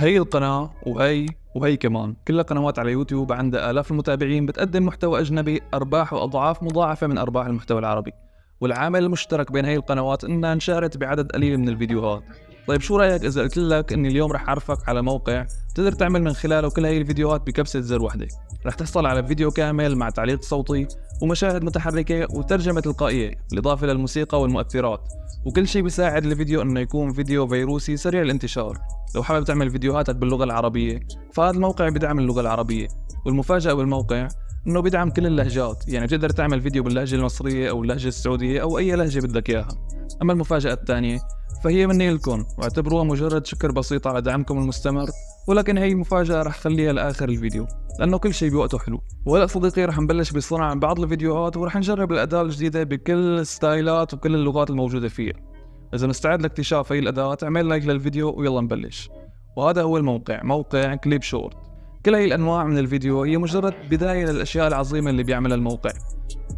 هي القناة وهي كمان كلها قنوات على يوتيوب عندها آلاف المتابعين، بتقدم محتوى أجنبي أرباحه أضعاف مضاعفة من أرباح المحتوى العربي. والعامل المشترك بين هي القنوات إنها انشهرت بعدد قليل من الفيديوهات. طيب شو رأيك إذا قلت لك إني اليوم رح أعرفك على موقع تقدر تعمل من خلاله كل هي الفيديوهات بكبسة زر واحدة؟ رح تحصل على فيديو كامل مع تعليق صوتي ومشاهد متحركة وترجمة تلقائية، بالإضافة للموسيقى والمؤثرات، وكل شيء بيساعد الفيديو إنه يكون فيديو فيروسي سريع الانتشار. لو حابب تعمل فيديوهاتك باللغة العربية فهذا الموقع بيدعم اللغة العربية، والمفاجأة بالموقع إنه بيدعم كل اللهجات، يعني بتقدر تعمل فيديو باللهجة المصرية أو اللهجة السعودية أو أي لهجة بدك إياها. أما المفاجأة الثانية فهي مني لكم، واعتبروها مجرد شكر بسيط على دعمكم المستمر، ولكن هي مفاجأة رح خليها لآخر الفيديو لأنه كل شيء بوقته حلو. وهلا صديقي رح نبلش بصنع بعض الفيديوهات ورح نجرب الأداة الجديدة بكل الستايلات وكل اللغات الموجودة فيها. إذا مستعد لاكتشاف هي الأداة اعمل لايك للفيديو ويلا نبلش. وهذا هو الموقع، موقع كليب شورت. كل هي الأنواع من الفيديو هي مجرد بداية للأشياء العظيمة اللي بيعملها الموقع.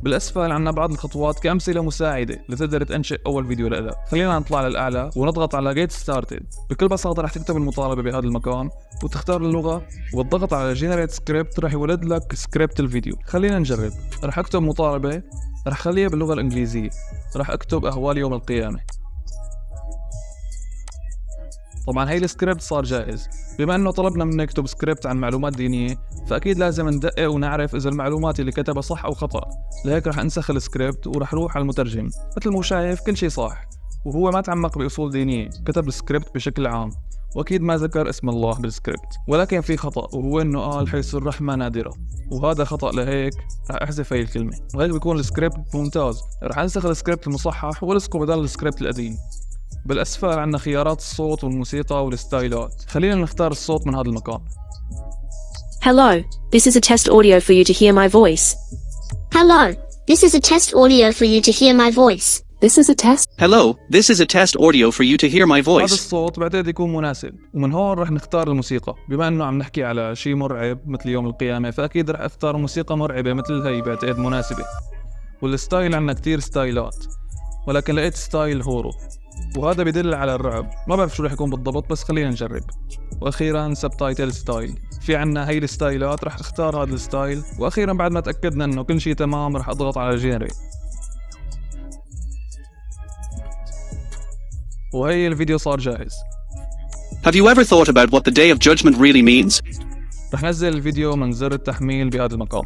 بالأسفل عنا بعض الخطوات كأمثلة مساعدة لتقدر تنشئ أول فيديو لإلك. خلينا نطلع للأعلى ونضغط على Get Started. بكل بساطة رح تكتب المطالبة بهذا المكان وتختار اللغة والضغط على Generate Script رح يولد لك سكريبت الفيديو. خلينا نجرب. رح أكتب مطالبة، رح خليها باللغة الإنجليزية. رح أكتب أهوال يوم القيامة. طبعا هي السكريبت صار جاهز. بما انه طلبنا منه يكتب سكريبت عن معلومات دينية فاكيد لازم ندقق ونعرف اذا المعلومات اللي كتبها صح او خطأ، لهيك رح انسخ السكريبت ورح روح على المترجم. مثل ما شايف كل شيء صح، وهو ما تعمق باصول دينية، كتب السكريبت بشكل عام، واكيد ما ذكر اسم الله بالسكريبت. ولكن في خطأ، وهو انه قال حيث الرحمة نادرة، وهذا خطأ، لهيك رح احذف هي الكلمة، وهيك بيكون السكريبت ممتاز. رح انسخ السكريبت المصحح والصقه بدل السكريبت القديم. بالأسفل عندنا خيارات الصوت والموسيقى والستايلات. خلينا نختار الصوت من هذا المكان. Hello, this is a test audio for you to hear my voice. Hello, this is a test audio for you to hear my voice. This is a test. Hello, this is a test audio for you to hear my هذا voice. الصوت بعتقد يكون مناسب، ومن هون رح نختار الموسيقى. بما انه عم نحكي على شيء مرعب مثل يوم القيامة فأكيد رح اختار موسيقى مرعبة مثل هي، بعتقد مناسبة. والستايل عندنا كتير ستايلات، ولكن لقيت ستايل هورو، وهذا بدل على الرعب. ما بعرف شو رح يكون بالضبط بس خلينا نجرب. واخيرا سبتايتل ستايل. في عنا هي الستايلات، رح اختار هذا الستايل. واخيرا بعد ما تاكدنا انه كل شيء تمام رح اضغط على جنريت. وهي الفيديو صار جاهز. Have you ever thought about what the Day of Judgment really means? رح نزل الفيديو من زر التحميل بهذا المكان.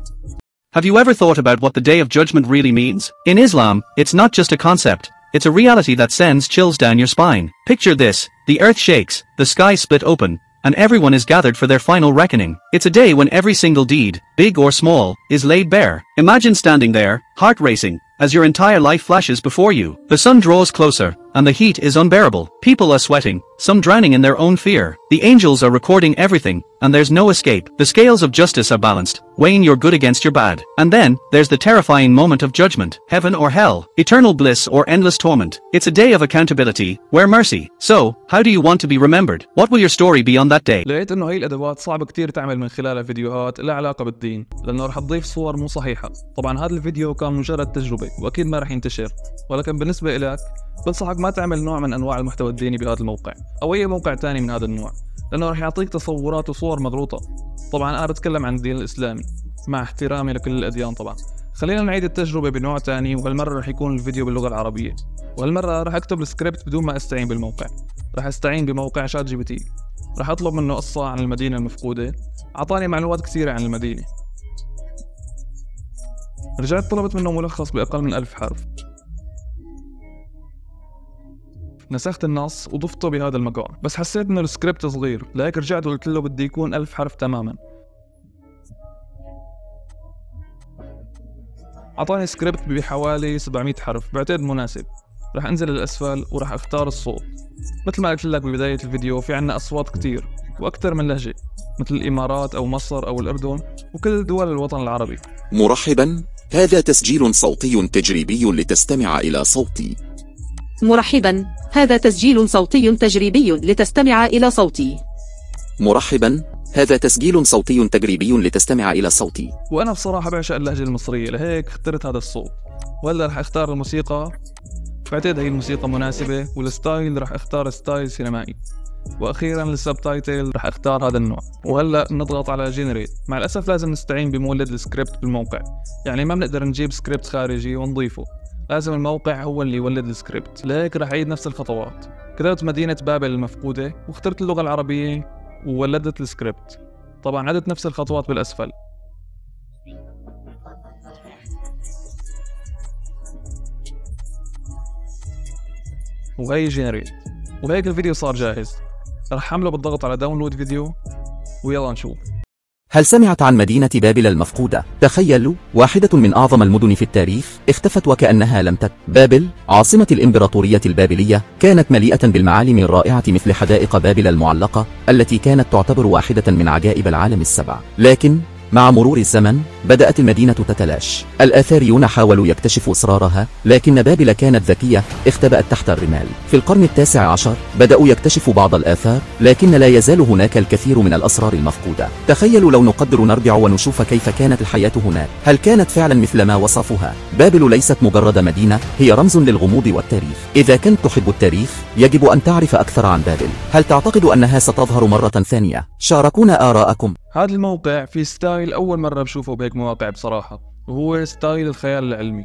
Have you ever thought about what the Day of Judgment really means? In Islam, it's not just a concept. It's a reality that sends chills down your spine. Picture this: the earth shakes, the sky split open, and everyone is gathered for their final reckoning. It's a day when every single deed, big or small, is laid bare. Imagine standing there, heart racing, as your entire life flashes before you. The sun draws closer, and the heat is unbearable. People are sweating, some drowning in their own fear. The angels are recording everything, and there's no escape. The scales of justice are balanced, weighing your good against your bad. And then, there's the terrifying moment of judgment, heaven or hell, eternal bliss or endless torment. It's a day of accountability, where mercy. So, how do you want to be remembered? What will your story be on that day? لقيت انه هي الادوات صعب كتير تعمل من خلالها فيديوهات لها علاقة بالدين، لانه رح تضيف صور مو صحيحة. طبعا هذا الفيديو كان مجرد تجربة واكيد ما رح ينتشر، ولكن بالنسبة إلك بنصحك ما تعمل نوع من انواع المحتوى الديني بهذا الموقع او اي موقع تاني من هذا النوع، لانه رح يعطيك تصورات وصور مغلوطة. طبعا انا بتكلم عن الدين الاسلامي مع احترامي لكل الاديان طبعا. خلينا نعيد التجربة بنوع تاني، وهالمرة رح يكون الفيديو باللغة العربية، وهالمرة رح اكتب السكريبت بدون ما استعين بالموقع. رح استعين بموقع شات جي بي تي. رح اطلب منه قصة عن المدينة المفقودة، اعطاني معلومات كثيرة عن المدينة. رجعت طلبت منه ملخص بأقل من 1000 حرف. نسخت النص وضفته بهذا المكان، بس حسيت انه السكريبت صغير، لهيك رجعت وقلت له بدي يكون 1000 حرف تماما. اعطاني سكريبت بحوالي 700 حرف، بعتقد مناسب. رح انزل للاسفل ورح اختار الصوت. مثل ما قلت لك ببداية الفيديو في عنا اصوات كتير واكثر من لهجة، مثل الامارات او مصر او الاردن وكل دول الوطن العربي. مرحبا، هذا تسجيل صوتي تجريبي لتستمع إلى صوتي. مرحبا، هذا تسجيل صوتي تجريبي لتستمع إلى صوتي. مرحبا، هذا تسجيل صوتي تجريبي لتستمع إلى صوتي. وانا بصراحة بعشق اللهجة المصرية، لهيك اخترت هذا الصوت. وهلا رح اختار الموسيقى، بعتقد هي الموسيقى مناسبة، والستايل رح اختار ستايل سينمائي. واخيرا للسبتايتل رح اختار هذا النوع. وهلا نضغط على جنريت. مع الاسف لازم نستعين بمولد السكريبت بالموقع، يعني ما بنقدر نجيب سكريبت خارجي ونضيفه، لازم الموقع هو اللي يولد السكريبت. لهيك رح اعيد نفس الخطوات. كتبت مدينة بابل المفقودة واخترت اللغة العربية وولدت السكريبت. طبعا عدت نفس الخطوات بالاسفل. وهي جنريت. وهيك الفيديو صار جاهز. رح حمله بالضغط على داونلود فيديو ويلا نشوف. هل سمعت عن مدينة بابل المفقودة؟ تخيلوا، واحدة من أعظم المدن في التاريخ اختفت وكأنها لم تكن. بابل، عاصمة الإمبراطورية البابلية، كانت مليئة بالمعالم الرائعة مثل حدائق بابل المعلقة التي كانت تعتبر واحدة من عجائب العالم السبع. لكن مع مرور الزمن بدأت المدينة تتلاشى. الآثاريون حاولوا يكتشفوا أسرارها، لكن بابل كانت ذكية، اختبأت تحت الرمال. في القرن التاسع عشر بدأوا يكتشفوا بعض الآثار، لكن لا يزال هناك الكثير من الأسرار المفقودة. تخيلوا لو نقدر نرجع ونشوف كيف كانت الحياة هناك. هل كانت فعلا مثل ما وصفوها؟ بابل ليست مجرد مدينة، هي رمز للغموض والتاريخ. إذا كنت تحب التاريخ يجب أن تعرف أكثر عن بابل. هل تعتقد أنها ستظهر مرة ثانية؟ شاركونا آراءكم. هذا الموقع في ستايل أول مرة بشوفه بهيك مواقع بصراحة، وهو ستايل الخيال العلمي.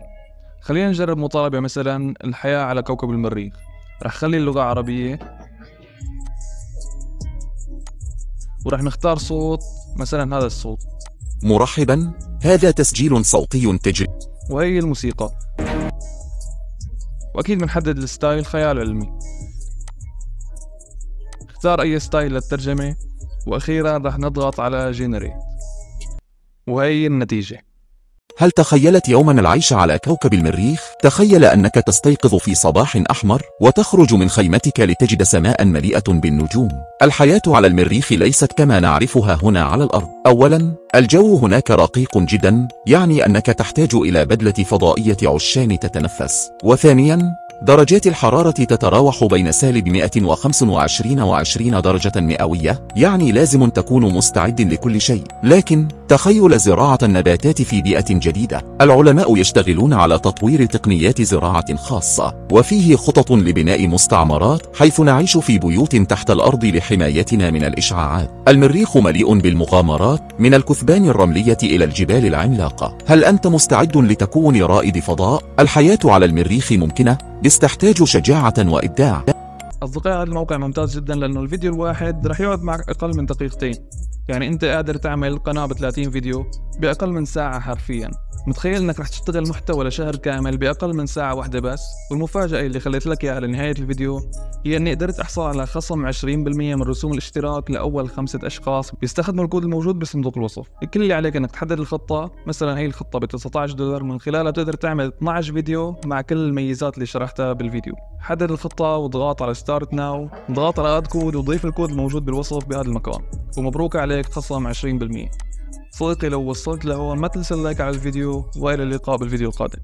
خلينا نجرب مطالبة مثلا الحياة على كوكب المريخ. رح خلي اللغة عربية، ورح نختار صوت مثلا هذا الصوت. مرحبا، هذا تسجيل صوتي تجري. وهي الموسيقى. وأكيد بنحدد الستايل خيال علمي. اختار أي ستايل للترجمة، وأخيرا رح نضغط على جنريت. وهي النتيجة. هل تخيلت يوما العيش على كوكب المريخ؟ تخيل أنك تستيقظ في صباح أحمر وتخرج من خيمتك لتجد سماء مليئة بالنجوم. الحياة على المريخ ليست كما نعرفها هنا على الأرض. أولا، الجو هناك رقيق جدا، يعني أنك تحتاج إلى بدلة فضائية عشان تتنفس. وثانيا، درجات الحرارة تتراوح بين سالب 125 و20 درجة مئوية، يعني لازم تكون مستعد لكل شيء. لكن تخيل زراعة النباتات في بيئة جديدة. العلماء يشتغلون على تطوير تقنيات زراعة خاصة، وفيه خطط لبناء مستعمرات حيث نعيش في بيوت تحت الأرض لحمايتنا من الإشعاعات. المريخ مليء بالمغامرات، من الكثبان الرملية إلى الجبال العملاقة. هل أنت مستعد لتكون رائد فضاء؟ الحياة على المريخ ممكنة، بس تحتاج شجاعة وإبداع. أصدقائي، هذا الموقع ممتاز جدا لأنه الفيديو الواحد رح يقعد معك أقل من دقيقتين. يعني أنت قادر تعمل قناة ب30 فيديو بأقل من ساعة حرفيا. متخيل انك رح تشتغل محتوى لشهر كامل باقل من ساعة واحدة بس؟ والمفاجأة اللي خليت لك اياها لنهاية الفيديو هي اني قدرت احصل على خصم 20% من رسوم الاشتراك لاول 5 اشخاص بيستخدموا الكود الموجود بصندوق الوصف. كل اللي عليك انك تحدد الخطة، مثلا هي الخطة ب $19، من خلالها بتقدر تعمل 12 فيديو مع كل الميزات اللي شرحتها بالفيديو. حدد الخطة واضغط على ستارت ناو، اضغط على اد كود وضيف الكود الموجود بالوصف بهذا المكان، ومبروك عليك خصم 20%. صديقي، لو وصلت لهون ما تنسى اللايك على الفيديو، والى اللقاء بالفيديو القادم.